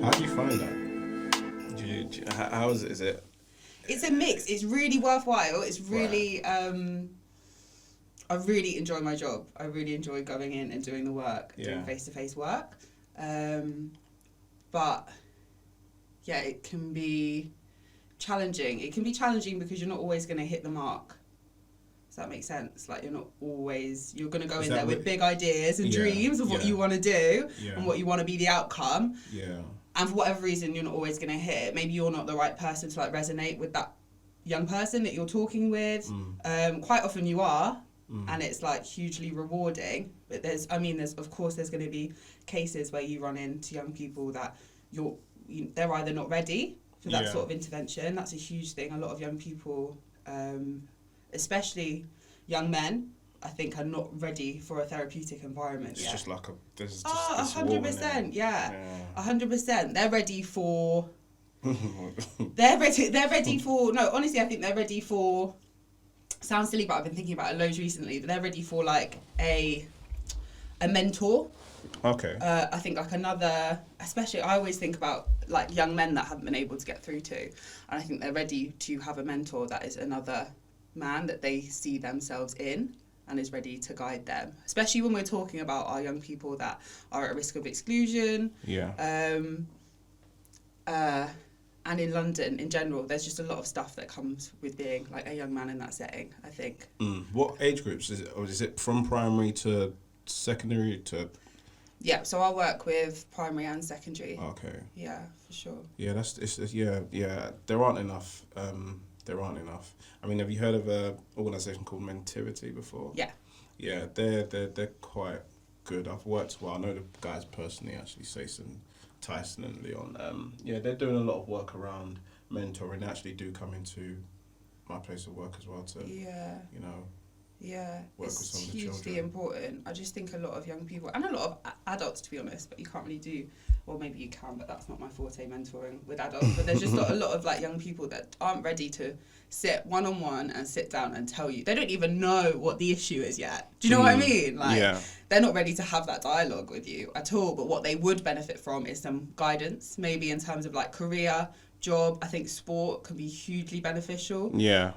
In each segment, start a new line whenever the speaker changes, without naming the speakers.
How do you find that? How is it? Is it?
It's a mix. It's really worthwhile. It's really, I really enjoy my job. I really enjoy going in and doing the work, doing face-to-face work. But yeah, it can be challenging. It can be challenging because you're not always going to hit the mark. Does that make sense? Like, you're going to go in there with big ideas and dreams of what you want to do and what you want to be the outcome.
Yeah.
And for whatever reason, you're not always going to hit. Maybe you're not the right person to like resonate with that young person that you're talking with. Quite often you are, and it's like hugely rewarding. But there's of course there's going to be cases where you run into young people that they're either not ready for that sort of intervention. That's a huge thing. A lot of young people, especially young men, I think are not ready for a therapeutic environment
It's
yet.
just like there's just
100%, yeah. 100%. They're ready for. They're ready for. No, honestly, I think they're ready for. Sounds silly, but I've been thinking about it loads recently. But they're ready for like a mentor.
Okay.
I think like another, especially I always think about like young men that haven't been able to get through to, and I think they're ready to have a mentor that is another man that they see themselves in and is ready to guide them, especially when we're talking about our young people that are at risk of exclusion. And in London in general, there's just a lot of stuff that comes with being like a young man in that setting, I think.
What age groups is it? Or is it from primary to secondary to?
Yeah, so I work with primary and secondary.
Okay.
Yeah, for sure.
Yeah, yeah. There aren't enough. I mean, have you heard of a organisation called Mentivity before?
Yeah.
Yeah, they're quite good. I've worked well. I know the guys personally, actually, Tyson and Leon. They're doing a lot of work around mentoring. They actually do come into my place of work as well to, work with some of the children. It's
hugely important. I just think a lot of young people, and a lot of adults to be honest, but you can't really do, well maybe you can, but that's not my forte, mentoring with adults. But there's just a lot of like young people that aren't ready to sit one-on-one and sit down and tell you. They don't even know what the issue is yet. Do you know what I mean? Like, they're not ready to have that dialogue with you at all. But what they would benefit from is some guidance, maybe in terms of like career, job. I think sport can be hugely beneficial.
Yeah.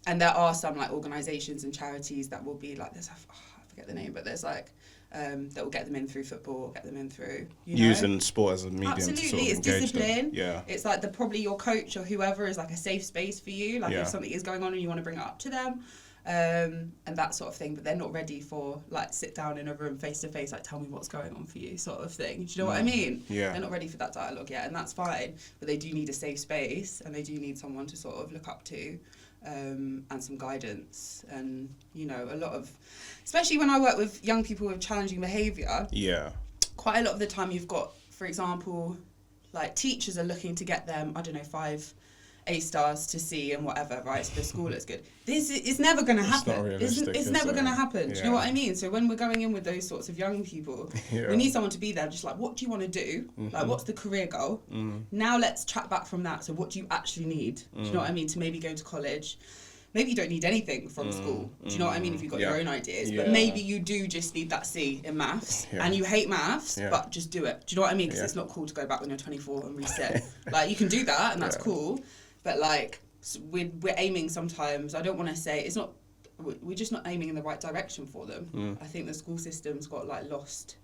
And there are some like organisations and charities that will be like, I forget the name, but there's like, that will get them in through football, get them in through,
using sport as a medium.
Absolutely,
to sort of
it's
engage
discipline.
Them. Yeah.
It's like probably your coach or whoever is like a safe space for you. Like if something is going on and you want to bring it up to them, and that sort of thing. But they're not ready for like sit down in a room face to face, like tell me what's going on for you sort of thing. Do you know what I mean?
Yeah.
They're not ready for that dialogue yet, and that's fine. But they do need a safe space, and they do need someone to sort of look up to. And some guidance, and a lot of, especially when I work with young people with challenging behaviour, quite a lot of the time you've got, for example, like teachers are looking to get them, 5 A stars to C and whatever, right? So the school looks good. This is never going to happen. It's never going to happen. Do you know what I mean? So when we're going in with those sorts of young people, we need someone to be there just like, what do you want to do? Like, what's the career goal? Now let's track back from that. So what do you actually need? Do you know what I mean? To maybe go to college. Maybe you don't need anything from school. Do you know what I mean? If you've got your own ideas. But maybe you do just need that C in maths. And you hate maths, but just do it. Do you know what I mean? Because it's not cool to go back when you're 24 and reset. Like, you can do that and that's cool. But like, we're aiming sometimes, I don't want to say, we're just not aiming in the right direction for them. I think the school system's got like lost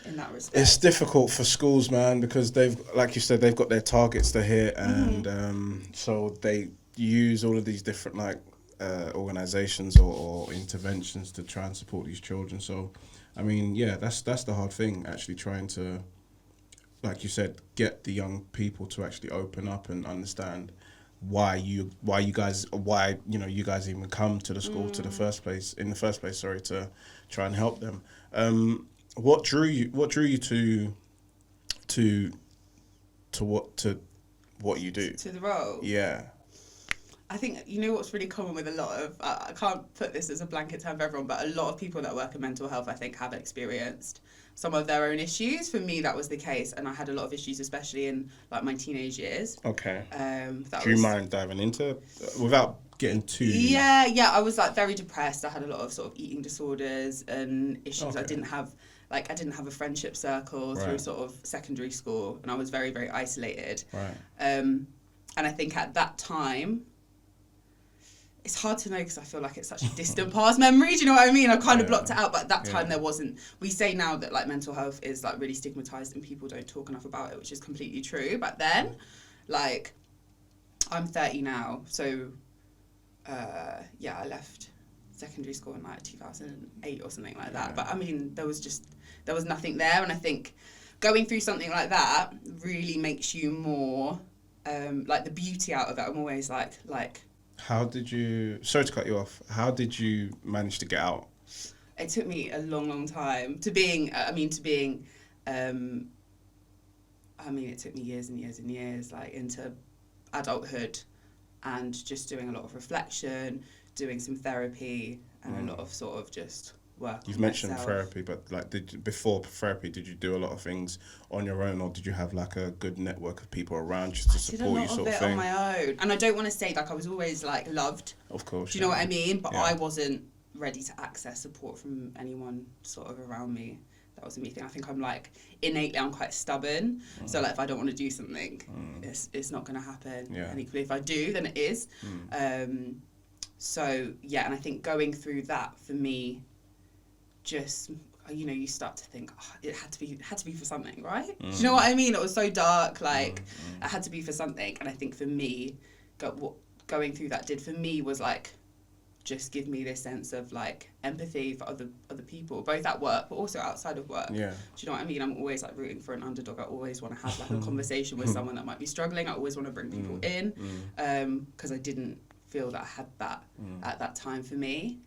in that respect.
It's difficult for schools, man, because like you said, they've got their targets to hit, and so they use all of these different like organisations or interventions to try and support these children. So, I mean, that's the hard thing, actually, trying to, like you said, get the young people to actually open up and understand why you guys even come to the school in the first place, to try and help them. What drew you to what you do?
To the role?
Yeah.
I think, what's really common with a lot of, I can't put this as a blanket term for everyone, but a lot of people that work in mental health, I think, have experienced some of their own issues. For me, that was the case, and I had a lot of issues, especially in like my teenage years.
Okay. Do you mind diving into, without getting to
Yeah, I was like very depressed. I had a lot of sort of eating disorders and issues.
Okay.
I didn't have a friendship circle through
Right.
sort of secondary school, and I was very, very isolated.
Right.
And I think at that time, it's hard to know because I feel like it's such a distant past memory. Do you know what I mean? I kind of blocked it out, but at that time there wasn't. We say now that like mental health is like really stigmatized and people don't talk enough about it, which is completely true. But then, like, I'm 30 now, so I left secondary school in like 2008 or something like that. But I mean, there was nothing there, and I think going through something like that really makes you more like the beauty out of it. I'm always like.
How did you? Sorry to cut you off. How did you manage to get out?
It took me a long, long time to being. It took me years and years and years, like into adulthood, and just doing a lot of reflection, doing some therapy, and a lot of sort of just work.
You've mentioned therapy, but like, before therapy, did you do a lot of things on your own, or did you have like a good network of people around you to support you, sort of thing?
I did a lot of it on my own, and I don't want to say like I was always like loved.
Of course.
Do you know what I mean? But I wasn't ready to access support from anyone sort of around me. That was a me thing. I think I'm like innately I'm quite stubborn. So like if I don't want to do something, it's not going to happen.
Yeah.
And equally if I do, then it is. So yeah, and I think going through that for me, just you start to think it had to be for something, right? Do you know what I mean? It was so dark, like it had to be for something. And I think for me, what going through that did for me was like just give me this sense of like empathy for other people, both at work but also outside of work.
Yeah.
Do you know what I mean? I'm always like rooting for an underdog. I always want to have like a conversation with someone that might be struggling. I always want to bring people in because I didn't feel that I had that at that time for me.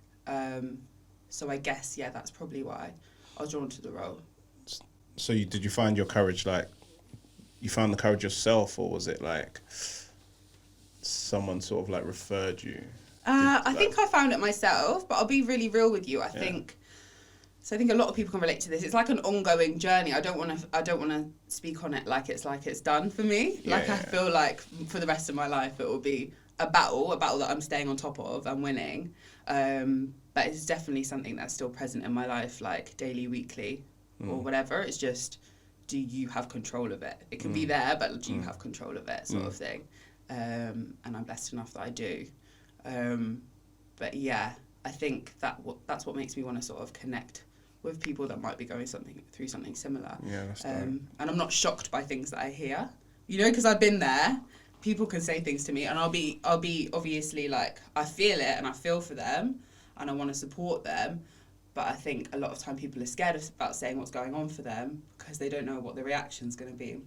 So I guess that's probably why I was drawn to the role.
So did you find your courage, like you found the courage yourself, or was it like someone sort of like referred you?
I think I found it myself, but I'll be really real with you. I think a lot of people can relate to this. It's like an ongoing journey. I don't want to speak on it like it's done for me. I feel like for the rest of my life it will be a battle that I'm staying on top of and winning. But it's definitely something that's still present in my life, like daily, weekly, or whatever. It's just, do you have control of it? It can be there, but do you have control of it, sort of thing. And I'm blessed enough that I do. But yeah, I think that's what makes me want to sort of connect with people that might be going through something similar.
Yeah, that's dope.
And I'm not shocked by things that I hear, because I've been there. People can say things to me, and I'll be obviously like I feel it and I feel for them, and I want to support them. But I think a lot of time people are scared about saying what's going on for them because they don't know what the reaction's going to be.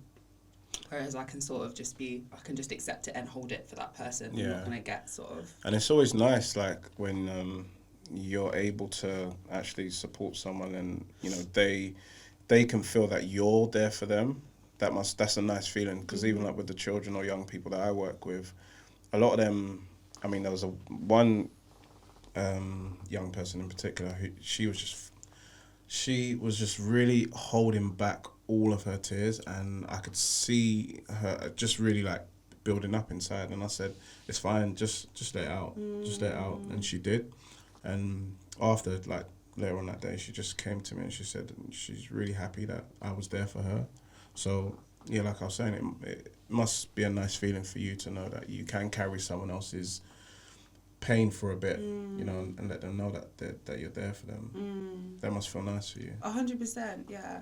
Whereas I can sort of I can just accept it and hold it for that person. I'm not going to get sort of... And
it's always nice, like, when you're able to actually support someone and, they can feel that you're there for them. That's a nice feeling, because even like with the children or young people that I work with, a lot of them, there was one young person in particular who she was just really holding back all of her tears, and I could see her just really like building up inside, and I said, it's fine, just let it out, just let it out. And she did, and after, like later on that day, she just came to me and she said she's really happy that I was there for her. So yeah, like I was saying, it must be a nice feeling for you to know that you can carry someone else's pain for a bit, and let them know that you're there for them. That must feel nice for you. 100%,
yeah.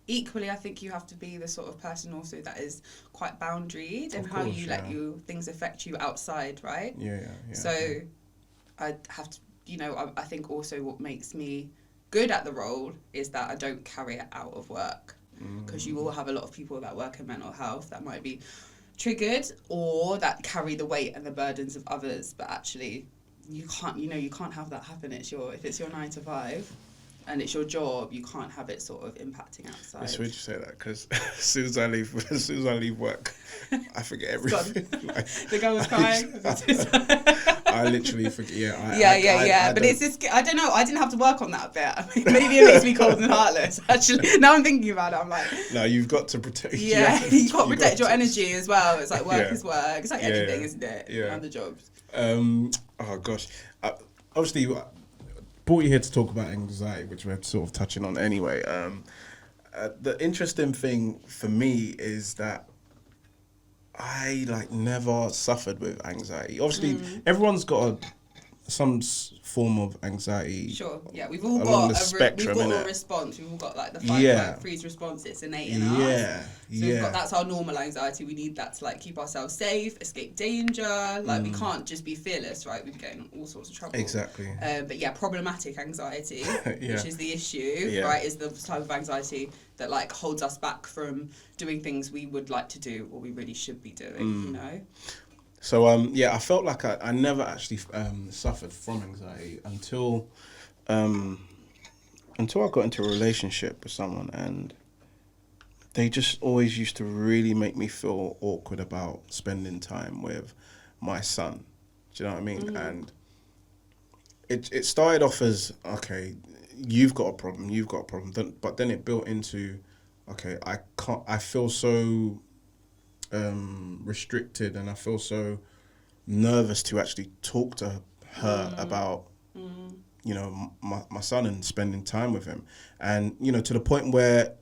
Equally, I think you have to be the sort of person also that is quite boundaried in how you let things affect you outside, right?
Yeah.
So I have to, I think also what makes me good at the role is that I don't carry it out of work. Because you will have a lot of people that work in mental health that might be triggered or that carry the weight and the burdens of others, but actually you can't have that happen. If it's your 9 to 5, and it's your job, you can't have it sort of impacting outside.
It's weird you say that because as soon as I leave work, I forget everything. Like,
the girl was crying.
I literally forget. Yeah.
But it's just, I don't know. I didn't have to work on that bit. I mean, maybe it makes me cold and heartless. Actually, now I'm thinking about it, I'm like,
no, you've got to protect.
Yeah, you've got to protect your energy as well. It's like work is work. It's like anything, isn't it?
Yeah.
And the jobs.
Oh gosh. Obviously, brought you here to talk about anxiety, which we're sort of touching on anyway. The interesting thing for me is that I never suffered with anxiety. Obviously, everyone's got some form of anxiety.
Sure, yeah, we've all
along
got
the spectrum,
we've got a response. We've all got the fight, freeze response. It's innate in us. So we've got, that's our normal anxiety. We need that to keep ourselves safe, escape danger. We can't just be fearless, right? We'd get in all sorts of trouble.
Exactly.
But yeah, problematic anxiety, which is the issue, right? Is the type of anxiety that holds us back from doing things we would like to do or we really should be doing. You know.
So I felt like I never actually suffered from anxiety until I got into a relationship with someone, and they just always used to really make me feel awkward about spending time with my son. Do you know what I mean? And it started off as, okay, you've got a problem, but then it built into, okay, I feel so restricted, and I feel so nervous to actually talk to her about my son and spending time with him, and to the point where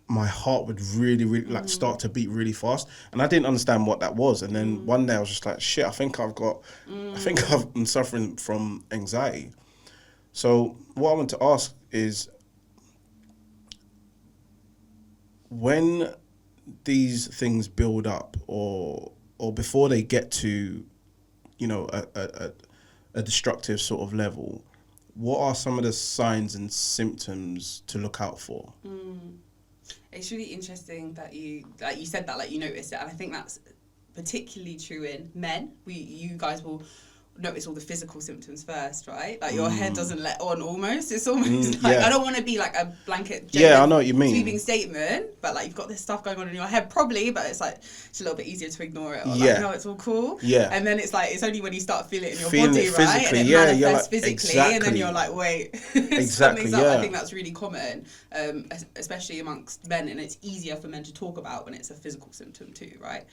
my heart would really start to beat really fast, and I didn't understand what that was. And then one day I was just like, shit, I think I'm suffering from anxiety. So what I want to ask is, when these things build up, or before they get to, a destructive sort of level, what are some of the signs and symptoms to look out for?
It's really interesting that you said that, you noticed it, and I think that's particularly true in men. You guys will notice all the physical symptoms first, right? Your head doesn't let on almost. It's almost I don't want to be a blanket
I know what you mean,
sweeping statement, but you've got this stuff going on in your head probably, but it's it's a little bit easier to ignore it, or no, it's all cool. And then it's only when you start feeling it in your body, right? And it manifests physically, exactly. And then you're wait,
exactly.
I think that's really common, especially amongst men, and it's easier for men to talk about when it's a physical symptom too, right?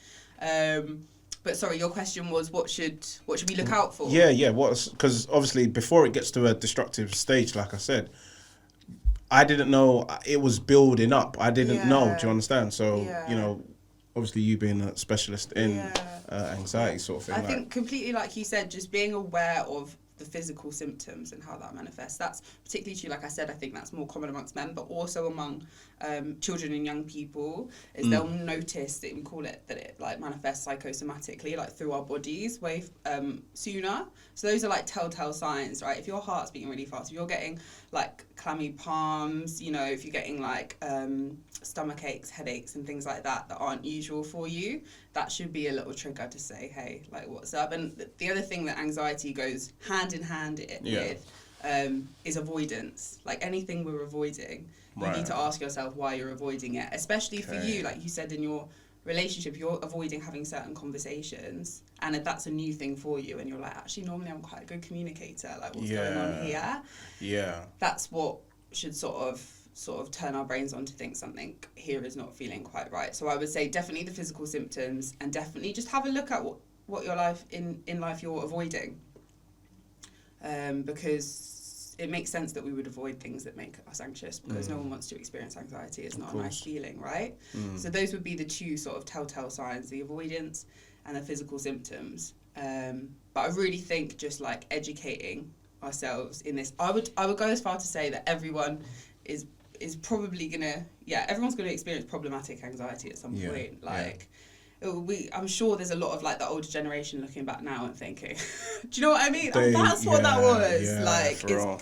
But sorry, your question was what should we look out for? Because
obviously before it gets to a destructive stage, like I said, I didn't know it was building up. I didn't know. Do you understand? So obviously you being a specialist in anxiety sort of thing.
I think completely, like you said, just being aware of the physical symptoms and how that manifests. That's particularly true, like I said, I think that's more common amongst men, but also among children and young people, is they'll notice that we call it that it manifests psychosomatically, through our bodies way sooner. So those are telltale signs, right? If your heart's beating really fast, if you're getting clammy palms, if you're getting stomach aches, headaches and things like that aren't usual for you, that should be a little trigger to say, hey, what's up? And the other thing that anxiety goes hand in hand with is avoidance. Anything we're avoiding, you need to ask yourself why you're avoiding it, especially for you, like you said, in your relationship, you're avoiding having certain conversations, and if that's a new thing for you and you're actually normally I'm quite a good communicator, what's going on here? That's what should sort of turn our brains on to think something here is not feeling quite right. So I would say definitely the physical symptoms, and definitely just have a look at what your life in life you're avoiding, because it makes sense that we would avoid things that make us anxious, because no one wants to experience anxiety. It's not a nice feeling, right? So those would be the two sort of telltale signs, the avoidance and the physical symptoms. But I really think just educating ourselves in this, I would go as far to say that everyone is probably everyone's gonna experience problematic anxiety at some point. I'm sure there's a lot of the older generation looking back now and thinking, do you know what I mean? That's what that was.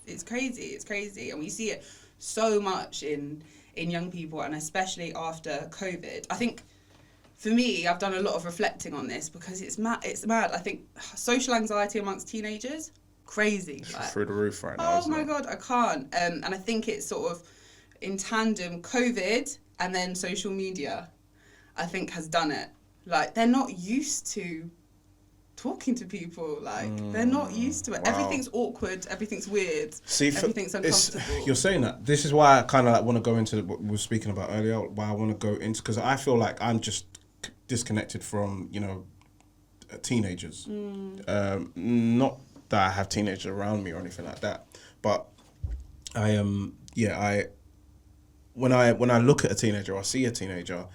It's crazy, and we see it so much in young people, and especially after COVID. I think for me, I've done a lot of reflecting on this because it's mad. I think social anxiety amongst teenagers crazy.
It's
Like,
through the roof right now.
oh my God, I can't. And I think it's sort of in tandem, COVID and then social media, I think has done it. Like, they're not used to talking to people. Like, they're not used to it.
Wow.
Everything's awkward. Everything's weird.
See,
everything's uncomfortable.
You're saying that. This is why I kind of like want to go into what we were speaking about earlier. Why I want to go into, because I feel like I'm just disconnected from, you know, teenagers. Not that I have teenagers around me or anything like that, but I am. When I look at a teenager or I see a teenager,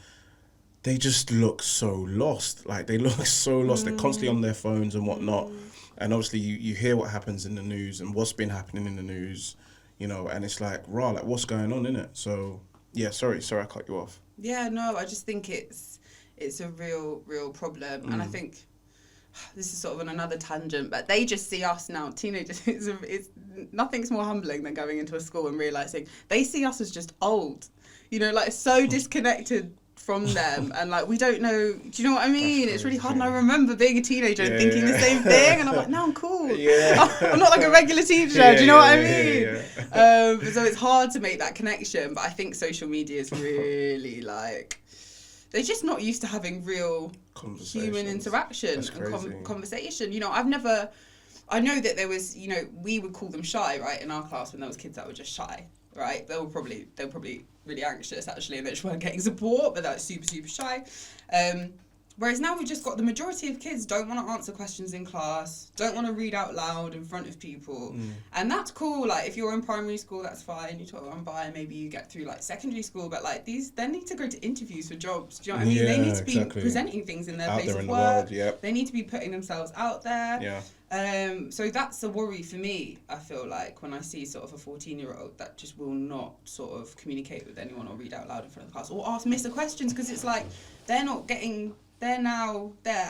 they just look so lost. Like, they look so lost. They're constantly on their phones and whatnot. And obviously you hear what happens in the news and what's been happening in the news, you know, and it's like, rah, like, what's going on, innit? So, yeah, sorry I cut you off.
Yeah, no, I just think it's a real problem. And I think this is sort of on another tangent, but they just see us now, teenagers. It's nothing's more humbling than going into a school and realising they see us as just old. You know, like, so disconnected from them, and like, we don't know, do you know what I mean? It's really hard. And I remember being a teenager and thinking the same thing, and I'm like, no, I'm cool. I'm not like a regular teacher. Do you know what I mean? So it's hard to make that connection, but I think social media is really like, they're just not used to having real human interaction and conversation. You know, I know that there was, you know, we would call them shy, right, in our class, when there was kids that were just shy, right? They were probably really anxious, actually, and they just weren't getting support, but that's super shy. Whereas now we've just got the majority of kids don't want to answer questions in class, don't want to read out loud in front of people. And that's cool. Like, if you're in primary school, that's fine. You talk on by, maybe you get through like secondary school, but like they need to go to interviews for jobs. Do you know what I mean? They need to be presenting things in their place of work. They need to be putting themselves out there. So that's a worry for me, I feel like, when I see sort of a 14-year-old that just will not sort of communicate with anyone or read out loud in front of the class or ask Mr. questions, because it's like they're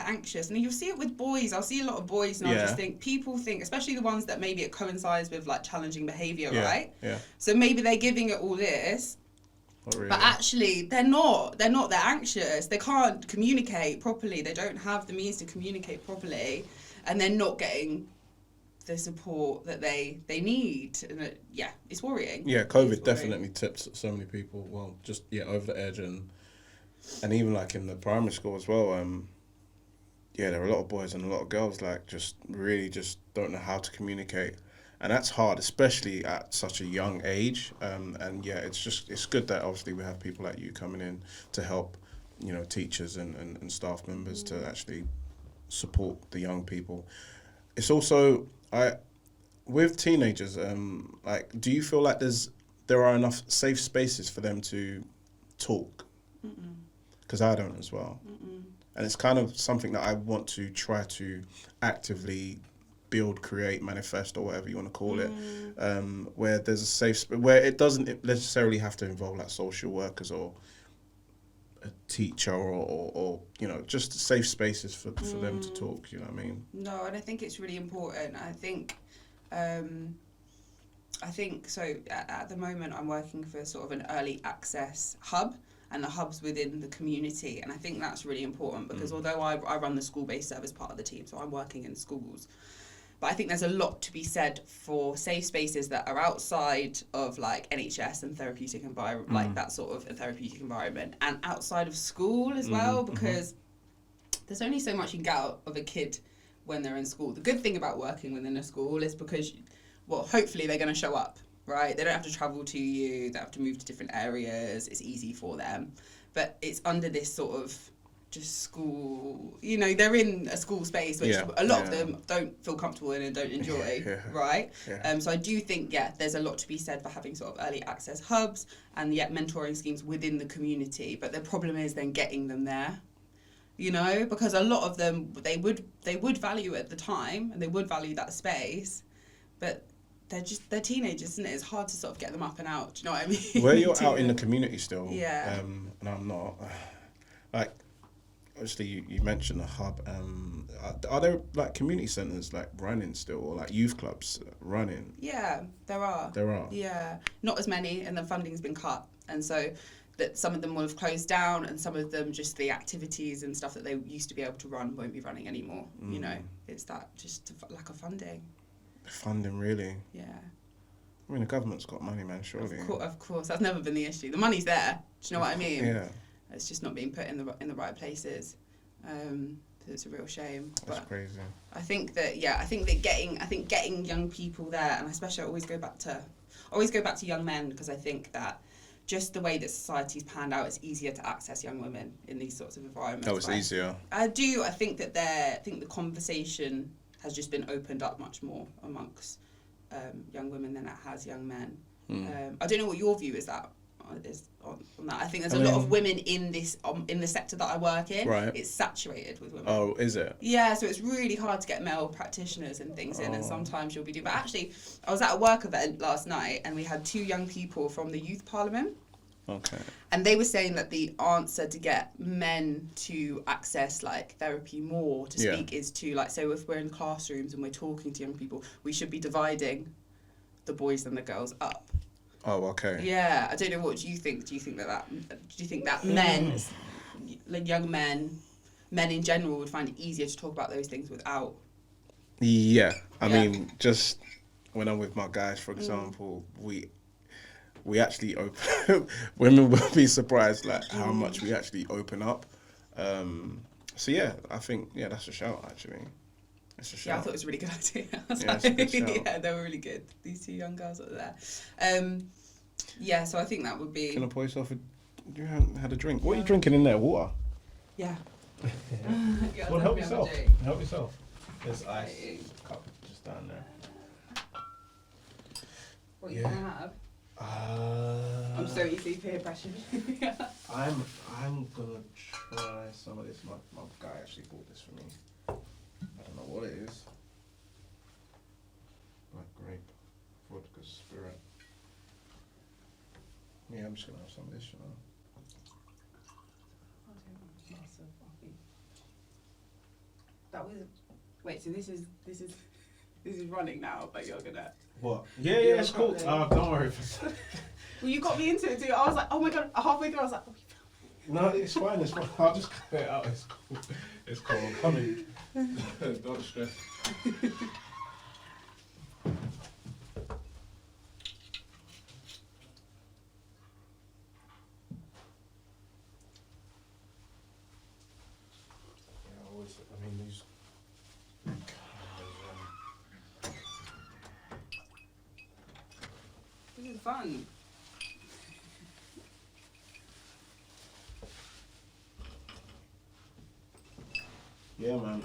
anxious. And you'll see it with boys. I'll see a lot of boys now. Just people think, especially the ones that maybe it coincides with like challenging behaviour, right? So maybe they're giving it all this, really. But actually they're not. They're anxious. They can't communicate properly. They don't have the means to communicate properly, and they're not getting the support that they need. And it's worrying. Yeah,
COVID definitely tipped so many people, well, just over the edge. And even like in the primary school as well, there are a lot of boys and a lot of girls like just really just don't know how to communicate, and that's hard, especially at such a young age. It's good that obviously we have people like you coming in to help, you know, teachers and staff members to actually support the young people. It's also with teenagers, like, do you feel like there are enough safe spaces for them to talk? Because I don't as well. And it's kind of something that I want to try to actively build, create, manifest, or whatever you want to call it, where there's a safe space, where it doesn't necessarily have to involve like social workers or a teacher or you know, just safe spaces for them to talk, you know what I mean?
No, and I think it's really important. I think so at the moment I'm working for sort of an early access hub, and the hub's within the community. And I think that's really important because although I run the school-based service part of the team, so I'm working in schools, but I think there's a lot to be said for safe spaces that are outside of like NHS and therapeutic environment, like that sort of a therapeutic environment, and outside of school as well, because there's only so much you can get out of a kid when they're in school. The good thing about working within a school is because, well, hopefully they're going to show up. Right, they don't have to travel to you, they have to move to different areas, it's easy for them. But it's under this sort of just school, you know, they're in a school space which a lot of them don't feel comfortable in and don't enjoy, right? So I do think, there's a lot to be said for having sort of early access hubs and mentoring schemes within the community. But the problem is then getting them there, you know, because a lot of them, they would value it at the time and they would value that space, but they're teenagers, isn't it? It's hard to sort of get them up and out. Do you know what I mean?
Where you're out in the community still, and I'm not. Like, obviously, you mentioned a hub. Are there like community centres like running still, or like youth clubs running? Yeah,
there are. Yeah, not as many, and the funding's been cut, and so that some of them will have closed down, and some of them just the activities and stuff that they used to be able to run won't be running anymore. You know, it's that just lack of funding.
Funding, really.
Yeah.
I mean, the government's got money, man, surely.
Of course. That's never been the issue. The money's there. Do you know what I mean?
Yeah.
It's just not being put in the right places. So it's a real shame.
That's
but
crazy.
I think that getting young people there, and especially I always go back to young men, because I think that just the way that society's panned out, it's easier to access young women in these sorts of environments.
Oh, it's easier.
I think that the conversation has just been opened up much more amongst young women than it has young men. I don't know what your view is on that. I think there's a lot of women in the sector that I work in.
Right.
It's saturated with women.
Oh, is it?
Yeah, so it's really hard to get male practitioners and things in, and sometimes you'll be doing. But actually, I was at a work event last night, and we had 2 young people from the youth parliament.
Okay.
And they were saying that the answer to get men to access like therapy more to speak is to like, so if we're in classrooms and we're talking to young people, we should be dividing the boys and the girls up.
Oh, okay.
Yeah, I don't know. What do you think? Do you think that men, like young men in general, would find it easier to talk about those things without?
Yeah, I mean, just when I'm with my guys, for example, we actually open. Women will be surprised like how much we actually open up. So yeah, I think that's a shout actually. It's a shout.
Yeah, I thought it was a really good idea.
It's a good shout.
Yeah, they were really good. These 2 young girls that were there. Yeah, so I think that would be.
Can I pour yourself you haven't had a drink? What are you drinking in there? Water?
Yeah.
Well, help yourself. Help yourself. There's ice cup just down there.
What are you gonna have? I'm so easily peer pressured.
I'm gonna try some of this. My guy actually bought this for me. I don't know what it is. Black grape, vodka, spirit. Yeah, I'm just gonna have some of this, you know.
That was. Wait, so this is running now, but you're gonna.
What? Yeah, it's cool. Don't worry.
Well, you got me into it too. I was like, oh my god. Halfway through, I was like, oh,
No, it's fine. It's fine. I'll just cut it out. It's cool. It's cool. I'm coming. Don't stress. These.
this is fun.
Yeah, man.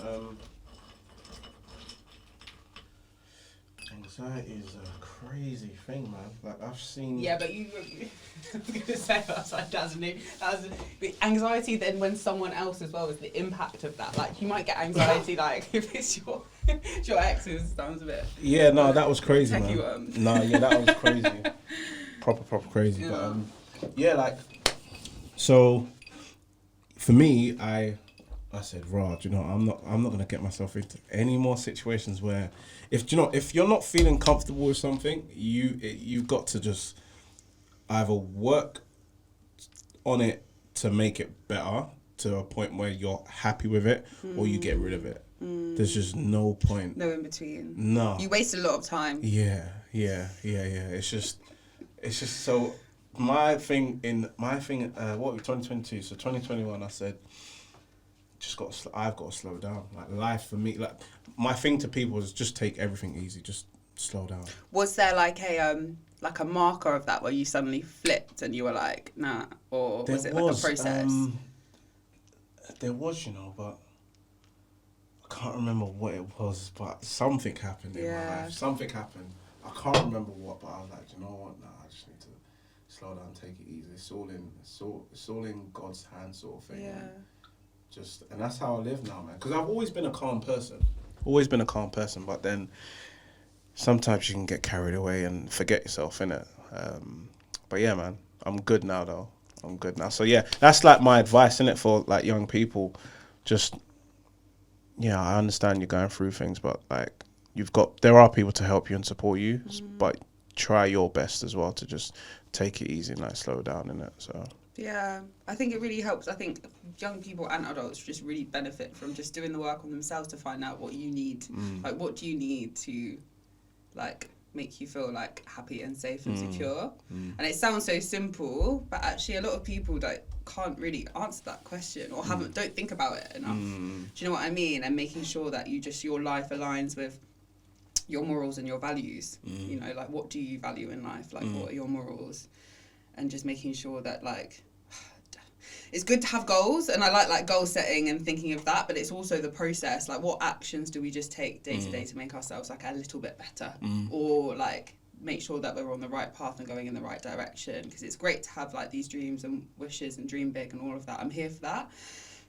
Anxiety is a crazy thing, man. Like I've seen.
Yeah, but you. I was gonna say that's like the anxiety. Then when someone else as well is the impact of that. Like you might get anxiety like if it's your ex's. Sounds a bit.
Yeah, no, that was crazy, man.
You,
No, yeah, that was crazy. proper crazy.
Yeah.
But like, so for me, I said, Raj, I'm not gonna get myself into any more situations where, if you're not feeling comfortable with something, you've got to just either work on it to make it better to a point where you're happy with it, or you get rid of it. There's just no point.
No in between.
No.
You waste a lot of time.
Yeah. It's just so. My thing, what 2022, so 2021, I said, I've got to slow down. Like life for me, like my thing to people is just take everything easy, just slow down. Was
there like a marker of that where you suddenly flipped and you were like, nah, or was it like a process?
There was, but I can't remember what it was, but something happened in my life. Something happened. I can't remember what, but I was like, you know what? Nah, I just need to slow down, take it easy. It's all in God's hands, sort of thing.
Yeah.
And that's how I live now, man. Because I've always been a calm person. But then sometimes you can get carried away and forget yourself, innit? But yeah, man, I'm good now, though. So yeah, that's like my advice, innit, for like young people. Just, I understand you're going through things, but like there are people to help you and support you, but try your best as well to just take it easy and like slow down, innit? So.
Yeah, I think it really helps. I think young people and adults just really benefit from just doing the work on themselves to find out what you need. Like, what do you need to like make you feel like happy and safe and secure. And it sounds so simple, but actually a lot of people like can't really answer that question or don't think about it enough. Do you know what I mean? And making sure that your life aligns with your morals and your values. You know, like what do you value in life? Like what are your morals? And just making sure that like it's good to have goals, and I like goal setting and thinking of that, but it's also the process. Like what actions do we just take day to day to make ourselves like a little bit better, or like make sure that we're on the right path and going in the right direction? Because it's great to have like these dreams and wishes and dream big and all of that. I'm here for that.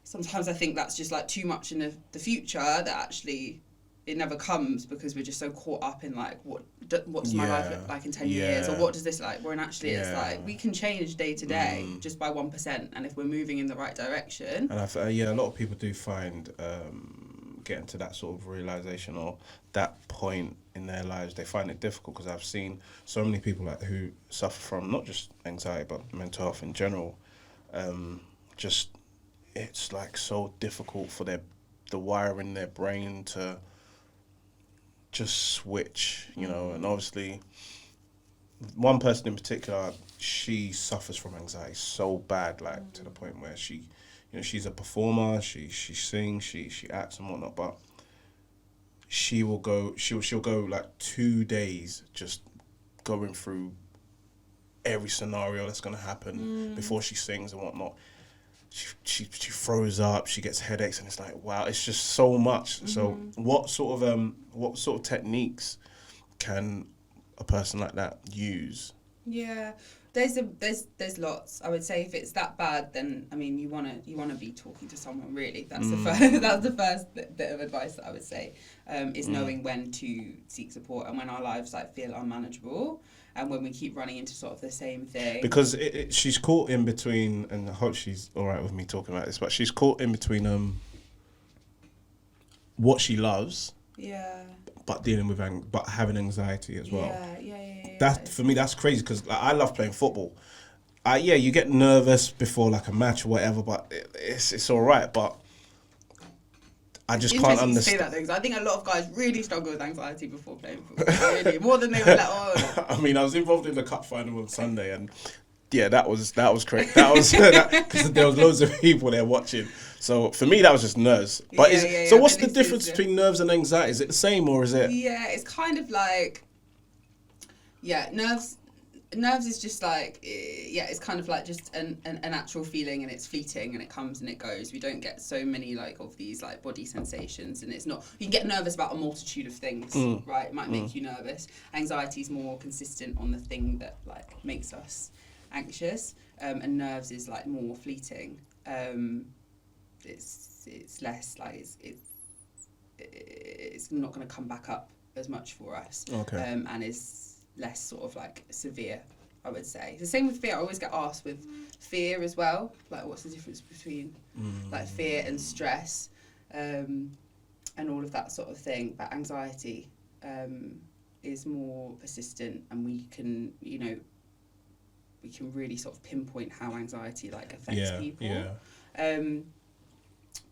Sometimes I think that's just like too much in the future that actually it never comes, because we're just so caught up in like what's my life look like in 10 years, or what does this like, when actually it's like we can change day to day just by 1%, and if we're moving in the right direction. And
a lot of people do find getting to that sort of realization or that point in their lives, they find it difficult, because I've seen so many people like who suffer from not just anxiety but mental health in general. Just it's like so difficult for the wire in their brain to just switch, you know. And obviously one person in particular, she suffers from anxiety so bad, like to the point where she, you know, she's a performer, she sings, she acts and whatnot, but she'll go like 2 days just going through every scenario that's going to happen before she sings and whatnot. She throws up, she gets headaches, and it's like, wow, it's just so much. So what sort of techniques can a person like that use?
Yeah, there's lots. I would say if it's that bad, then I mean you wanna be talking to someone, really. That's the first bit of advice that I would say, is knowing when to seek support and when our lives like feel unmanageable. And when we keep running into sort of the same thing.
Because she's caught in between, and I hope she's all right with me talking about this, but she's caught in between what she loves, but dealing with but having anxiety as well.
Yeah.
That for me, that's crazy, because I love playing football. You get nervous before like a match or whatever, but it's all right. But I just can't understand.
Say that, though, 'cause I think a lot of guys really struggle with anxiety before playing football. Really, more than they would let on.
I mean, I was involved in the cup final on Sunday, and yeah, that was great. That was because there was loads of people there watching. So for me, that was just nerves. But so what's the difference between nerves and anxiety? Is it the same, or is it?
Yeah, it's kind of like nerves is just like, it's kind of like just an actual feeling, and it's fleeting, and it comes and it goes. We don't get so many like of these like body sensations, and it's not, you can get nervous about a multitude of things, right? It might make you nervous. Anxiety is more consistent on the thing that like makes us anxious, and nerves is like more fleeting. It's less like it's not going to come back up as much for us, and is less sort of like severe, I would say. The same with fear. I always get asked with fear as well, like what's the difference between like fear and stress, and all of that sort of thing. But anxiety is more persistent, and we can really sort of pinpoint how anxiety like affects people.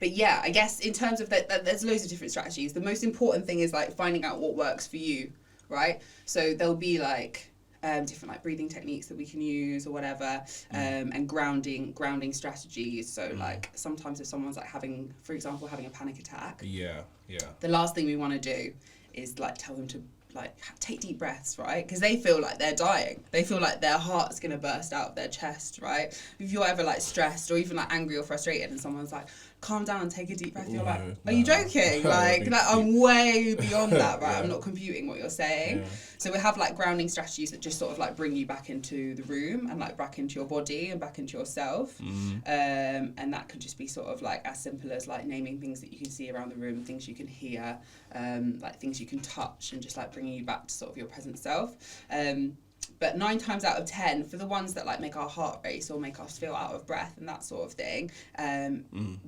But yeah, I guess in terms of that, there's loads of different strategies. The most important thing is like finding out what works for you, right? So there'll be like different like breathing techniques that we can use or whatever, and grounding strategies. So like sometimes if someone's like having a panic attack, the last thing we want to do is like tell them to like take deep breaths, right? Because they feel like they're dying. They feel like their heart's gonna burst out of their chest, right? If you're ever like stressed or even like angry or frustrated, and someone's like, calm down and take a deep breath, you're like, are you joking? Like I'm way beyond that, right? I'm not computing what you're saying. So we have like grounding strategies that just sort of like bring you back into the room and like back into your body and back into yourself. And that could just be sort of like as simple as like naming things that you can see around the room, things you can hear, like things you can touch, and just like bringing you back to sort of your present self. But 9 times out of 10, for the ones that like make our heart race or make us feel out of breath and that sort of thing,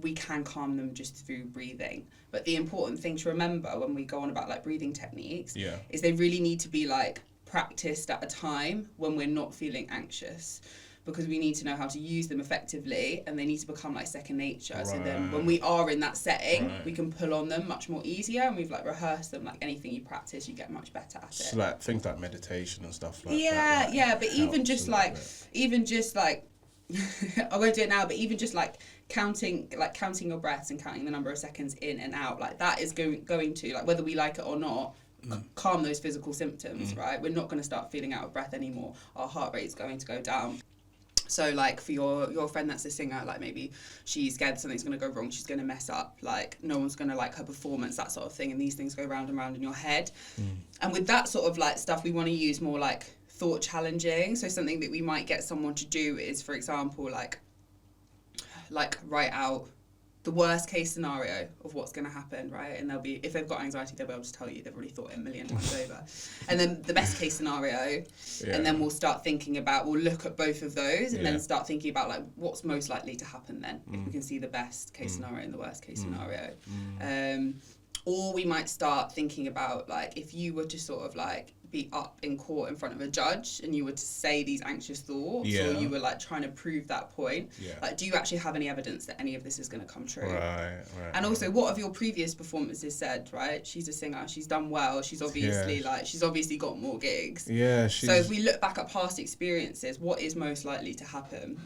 we can calm them just through breathing. But the important thing to remember when we go on about like breathing techniques is they really need to be like practiced at a time when we're not feeling anxious. because we need to know how to use them effectively, and they need to become like second nature. So then
Right.
when we are in that setting,
Right.
we can pull on them much more easier, and we've like rehearsed them. Like anything you practice, you get much better at it.
So like things like meditation and stuff like
Yeah,
that.
yeah, but even
helps
just
a little
like,
bit.
even just like, I won't do it now, but even just like counting your breaths and counting the number of seconds in and out, like that is going to, like, whether we like it or not, calm those physical symptoms, right? We're not going to start feeling out of breath anymore. Our heart rate is going to go down. So like for your friend that's a singer, like maybe she's scared something's going to go wrong, she's going to mess up, like no one's going to like her performance, that sort of thing, and these things go round and round in your head. And with that sort of like stuff, we want to use more like thought challenging. So something that we might get someone to do is, for example, like write out the worst case scenario of what's going to happen, right? And they'll be, if they've got anxiety, they'll be able to tell you they've already thought it a million times over. And then the best case scenario, and then we'll start thinking about, we'll look at both of those and then start thinking about like what's most likely to happen then, if we can see the best case scenario and the worst case scenario. Or we might start thinking about like, if you were to sort of like be up in court in front of a judge and you were to say these anxious thoughts, or you were like trying to prove that point, like do you actually have any evidence that any of this is going to come true?
Right.
And also, what have your previous performances said, right? She's a singer, she's done well, she's obviously she's obviously got more gigs.
Yeah,
so if we look back at past experiences, what is most likely to happen?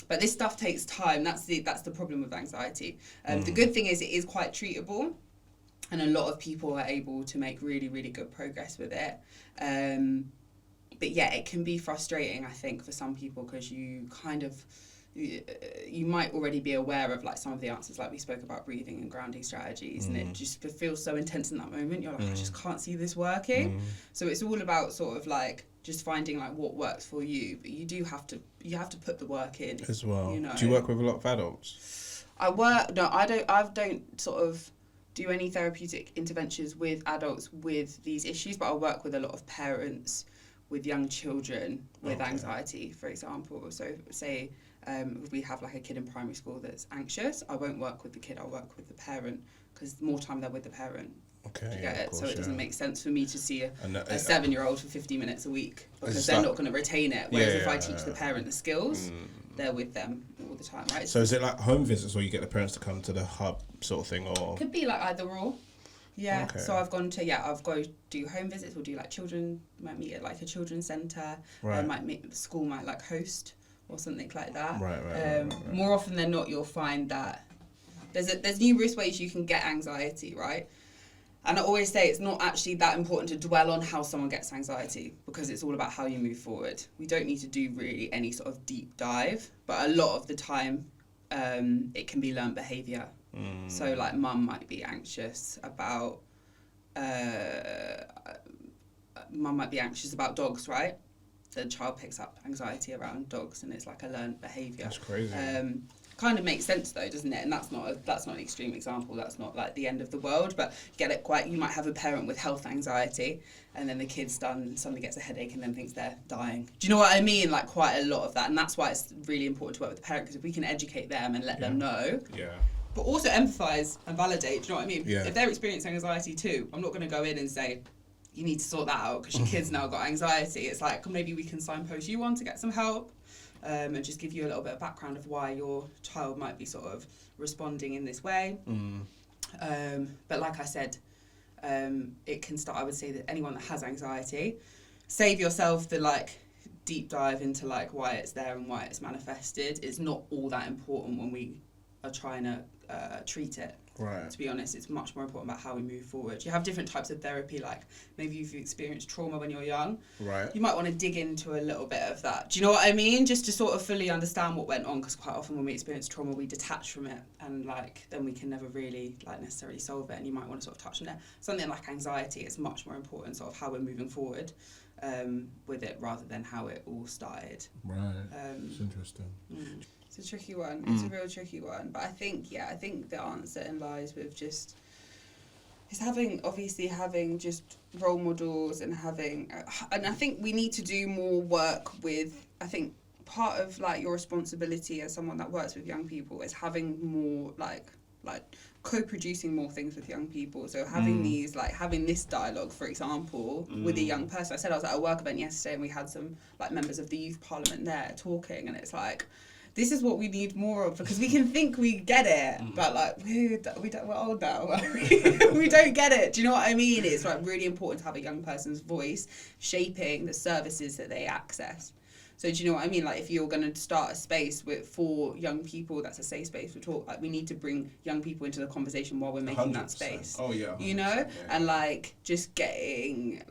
But this stuff takes time. That's the problem with anxiety. The good thing is it is quite treatable, and a lot of people are able to make really, really good progress with it. But yeah, it can be frustrating, I think, for some people, because you kind of, you might already be aware of like some of the answers, like we spoke about breathing and grounding strategies, and it just feels so intense in that moment. You're like, I just can't see this working. So it's all about sort of like just finding like what works for you, but you have to put the work in
as well.
You know?
Do you work with a lot of adults?
I don't sort of do any therapeutic interventions with adults with these issues, but I work with a lot of parents with young children with anxiety, for example. So say if we have like a kid in primary school that's anxious, I won't work with the kid, I'll work with the parent, because more time they're with the parent.
Okay,
You get it?
course,
so it doesn't make sense for me to see a 7-year-old for 50 minutes a week, because they're not going to retain it. Whereas if I teach the parent the skills, they're with them all the time, right?
So is it like home visits, or you get the parents to come to the hub sort of thing, or?
Could be like either or. Yeah.
Okay.
So I've gone to do home visits, or do like children, might meet at like a children's centre.
Right.
Might meet, the school might like host or something like that.
Right.
More often than not, you'll find that there's numerous ways you can get anxiety, right? And I always say it's not actually that important to dwell on how someone gets anxiety, because it's all about how you move forward. We don't need to do really any sort of deep dive, but a lot of the time it can be learned behaviour. So like mum might be anxious about dogs, right? The child picks up anxiety around dogs, and it's like a learned behaviour.
That's crazy.
Kind of makes sense though, doesn't it? And that's not an extreme example. That's not like the end of the world, but you might have a parent with health anxiety, and then the kid's suddenly gets a headache and then thinks they're dying. Do you know what I mean? Like quite a lot of that, and that's why it's really important to work with the parent, because if we can educate them and let them know. Yeah. But also empathise and validate. Do you know what I mean? Yeah. If they're experiencing anxiety too, I'm not going to go in and say, you need to sort that out because your kid's now got anxiety. It's like, maybe we can signpost you on to get some help, and just give you a little bit of background of why your child might be sort of responding in this way. But like I said, it can start, I would say that anyone that has anxiety, save yourself the like deep dive into like why it's there and why it's manifested. It's not all that important when we are trying to treat it. Right. To be honest, it's much more important about how we move forward. You have different types of therapy, like maybe you've experienced trauma when you're young. Right. You might want to dig into a little bit of that. Do you know what I mean? Just to sort of fully understand what went on, because quite often when we experience trauma, we detach from it, and like then we can never really like necessarily solve it. And you might want to sort of touch on it. Something like anxiety, it's much more important sort of how we're moving forward with it, rather than how it all started. Right. It's interesting. It's a tricky one. It's a real tricky one. But I think the answer lies with just having just role models, and and I think we need to do more work with, I think part of like your responsibility as someone that works with young people is having more like like co-producing more things with young people. So having these, like having this dialogue, for example, with a young person. I was at a work event yesterday and we had some like members of the youth parliament there talking, and it's like, this is what we need more of, because we can think we get it, but like we're old now. We don't get it. Do you know what I mean? It's like really important to have a young person's voice shaping the services that they access. So do you know what I mean? Like if you're going to start a space for young people, that's a safe space for talk. Like we need to bring young people into the conversation while we're making 100%. That space.
Oh yeah.
You know, yeah. And like just getting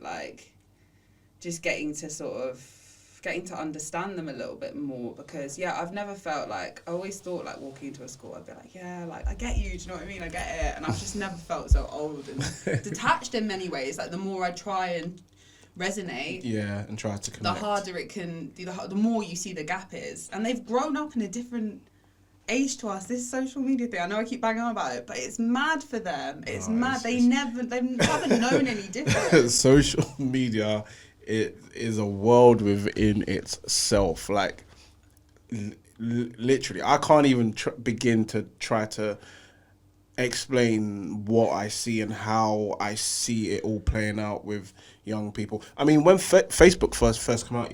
to understand them a little bit more, because I've never felt like, I always thought like walking into a school I'd be like, yeah, like I get you, do you know what I mean, I get it, and I've just never felt so old and detached in many ways. Like the more I try and resonate, and try to connect, the harder it can be, the more you see the gap is. And they've grown up in a different age to us. This social media thing, I know I keep banging on about it, but it's mad for them. It's mad. They haven't known any different.
Social media, it is a world within itself. Like literally, I can't even begin to try to explain what I see and how I see it all playing out with young people. I mean, when Facebook first come out,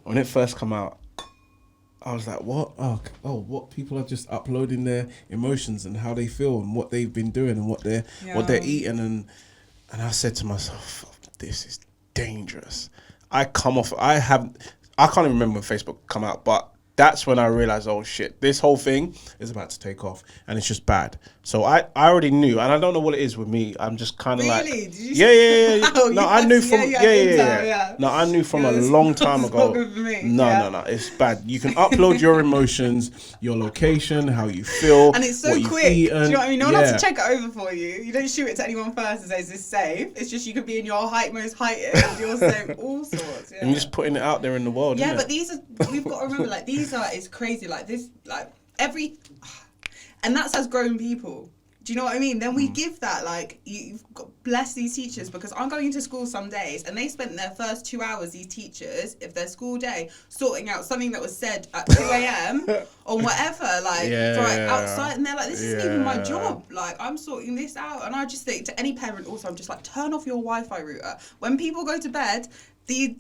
when it first come out, I was like, what? Oh, what? People are just uploading their emotions and how they feel and what they've been doing and what they're eating, and I said to myself, this is dangerous. I can't even remember when Facebook come out, but that's when I realized, oh shit, this whole thing is about to take off and it's just bad. So I already knew, and I don't know what it is with me. I'm just kind of
really?
like,
Did you
yeah.
Oh,
no, I knew from No, I knew from a long time ago. No, it's bad. You can upload your emotions, your location, how you feel,
and it's so
what
quick.
Eaten.
Do you know what I mean? No one has to check it over for you. You don't shoot it to anyone first and say, is this safe? It's just you could be in your most heightened and you're saying all sorts. Yeah.
And you're just putting it out there in the world.
Yeah, but we've got to remember, like it's crazy. Like this, like and that's as grown people. Do you know what I mean? Then we give that, like, you've got bless these teachers, because I'm going into school some days and they spent their first 2 hours, these teachers, if their school day, sorting out something that was said at 2 a.m. or whatever, like, outside, and they're like, this isn't even my job. Like, I'm sorting this out. And I just think, to any parent also, I'm just like, turn off your Wi-Fi router. When people go to bed,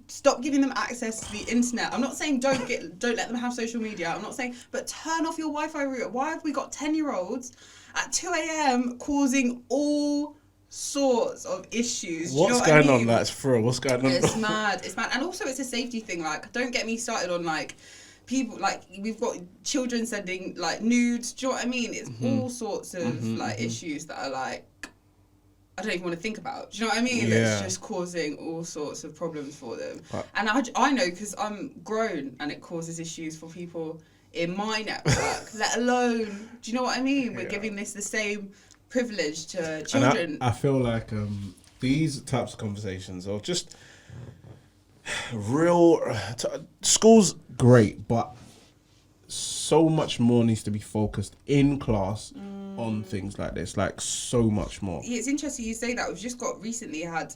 stop giving them access to the internet. I'm not saying don't let them have social media. I'm not saying, but turn off your Wi-Fi router. Why have we got 10-year-olds at 2 a.m. causing all sorts of issues?
What's going on? That's for what's going on?
It's mad. And also it's a safety thing. Like, don't get me started on like people, like we've got children sending like nudes. Do you know what I mean? It's all sorts of issues that are like, I don't even want to think about. Do you know what I mean? It's just causing all sorts of problems for them. And I know, because I'm grown, and it causes issues for people in my network, let alone, do you know what I mean? We're giving this the same privilege to children.
And I feel like these types of conversations are just real. School's great, but so much more needs to be focused in class on things like this, like so much more.
Yeah, it's interesting you say that. We've just recently had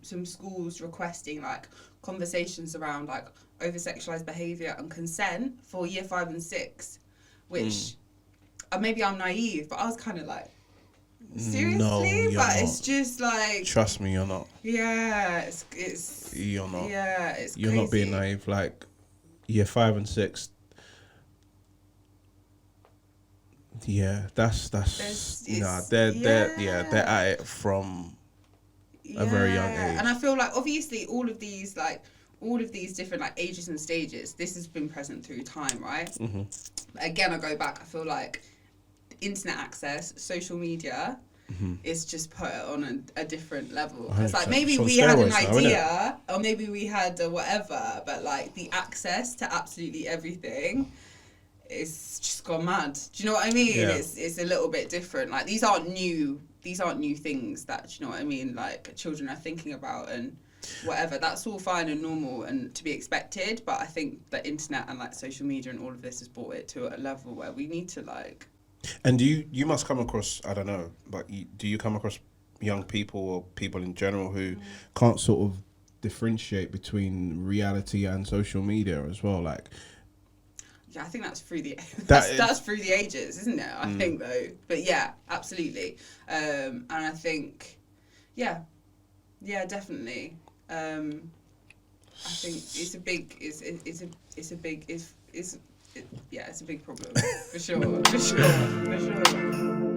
some schools requesting like conversations around like over-sexualized behaviour and consent for year 5 and 6, which maybe I'm naive, but I was kind of like, seriously?
No, you're
but
not.
It's just like,
trust me, you're not.
Yeah, it's
you're not.
Yeah, it's
you're
crazy.
Not being naive. Like year 5 and 6. Yeah, that's they're at it from a very young age.
And I feel like obviously all of these different like ages and stages, this has been present through time, right? But again, I go back, I feel like internet access, social media is just put it on a different level. It's like maybe we had an idea or maybe we had a whatever, but like the access to absolutely everything, it's just gone mad. Do you know what I mean?
Yeah.
It's a little bit different. Like these aren't new things that, do you know what I mean, like children are thinking about and whatever. That's all fine and normal and to be expected, but I think the internet and like social media and all of this has brought it to a level where we need to like.
And you must come across, I don't know, but do you come across young people or people in general who can't sort of differentiate between reality and social media as well? Like,
Yeah, I think that's through the
That
that's through the ages, isn't it? I think though, but yeah, absolutely. And I think, yeah, definitely. I think it's a big yeah, it's a big problem for sure, for sure.